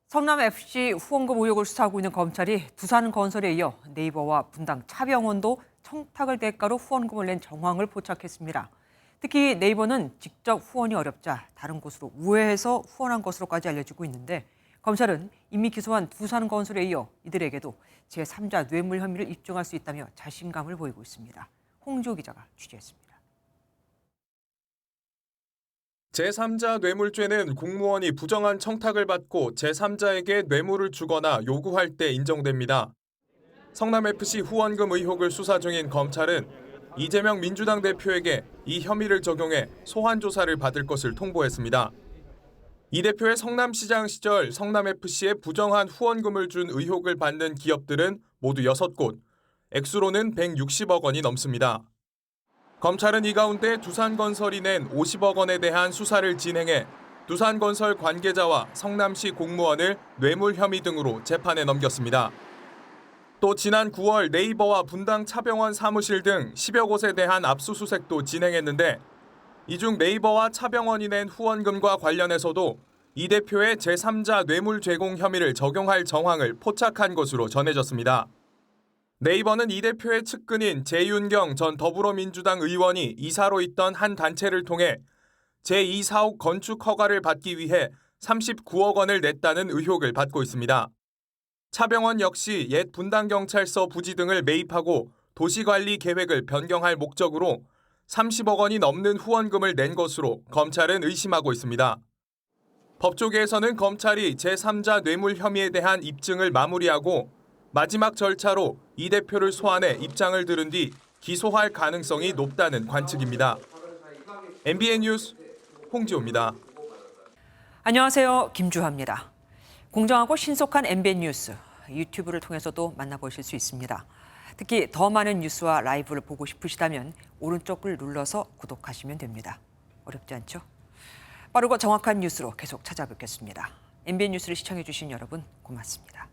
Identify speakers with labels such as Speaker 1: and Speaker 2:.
Speaker 1: 성남FC 후원금 의혹을 수사하고 있는 검찰이 두산건설에 이어 네이버와 분당 차병원도 청탁을 대가로 후원금을 낸 정황을 포착했습니다. 특히 네이버는 직접 후원이 어렵자 다른 곳으로 우회해서 후원한 것으로까지 알려지고 있는데 검찰은 이미 기소한 두산건설에 이어 이들에게도 제3자 뇌물 혐의를 입증할 수 있다며 자신감을 보이고 있습니다. 홍지호 기자가 취재했습니다.
Speaker 2: 제3자 뇌물죄는 공무원이 부정한 청탁을 받고 제3자에게 뇌물을 주거나 요구할 때 인정됩니다. 성남FC 후원금 의혹을 수사 중인 검찰은 이재명 민주당 대표에게 이 혐의를 적용해 소환 조사를 받을 것을 통보했습니다. 이 대표의 성남시장 시절 성남FC에 부정한 후원금을 준 의혹을 받는 기업들은 모두 6곳, 액수로는 160억 원이 넘습니다. 검찰은 이 가운데 두산건설이 낸 50억 원에 대한 수사를 진행해 두산건설 관계자와 성남시 공무원을 뇌물 혐의 등으로 재판에 넘겼습니다. 또 지난 9월 네이버와 분당 차병원 사무실 등 10여 곳에 대한 압수수색도 진행했는데 이 중 네이버와 차병원이 낸 후원금과 관련해서도 이 대표의 제3자 뇌물 제공 혐의를 적용할 정황을 포착한 것으로 전해졌습니다. 네이버는 이 대표의 측근인 재윤경 전 더불어민주당 의원이 이사로 있던 한 단체를 통해 제2사옥 건축 허가를 받기 위해 39억 원을 냈다는 의혹을 받고 있습니다. 차병원 역시 옛 분당경찰서 부지 등을 매입하고 도시관리 계획을 변경할 목적으로 30억 원이 넘는 후원금을 낸 것으로 검찰은 의심하고 있습니다. 법조계에서는 검찰이 제3자 뇌물 혐의에 대한 입증을 마무리하고 마지막 절차로 이 대표를 소환해 입장을 들은 뒤 기소할 가능성이 높다는 관측입니다. MBN 뉴스 홍지호입니다.
Speaker 1: 안녕하세요. 김주하입니다. 공정하고 신속한 MBN 뉴스, 유튜브를 통해서도 만나보실 수 있습니다. 특히 더 많은 뉴스와 라이브를 보고 싶으시다면 오른쪽을 눌러서 구독하시면 됩니다. 어렵지 않죠? 빠르고 정확한 뉴스로 계속 찾아뵙겠습니다. MBN 뉴스를 시청해주신 여러분 고맙습니다.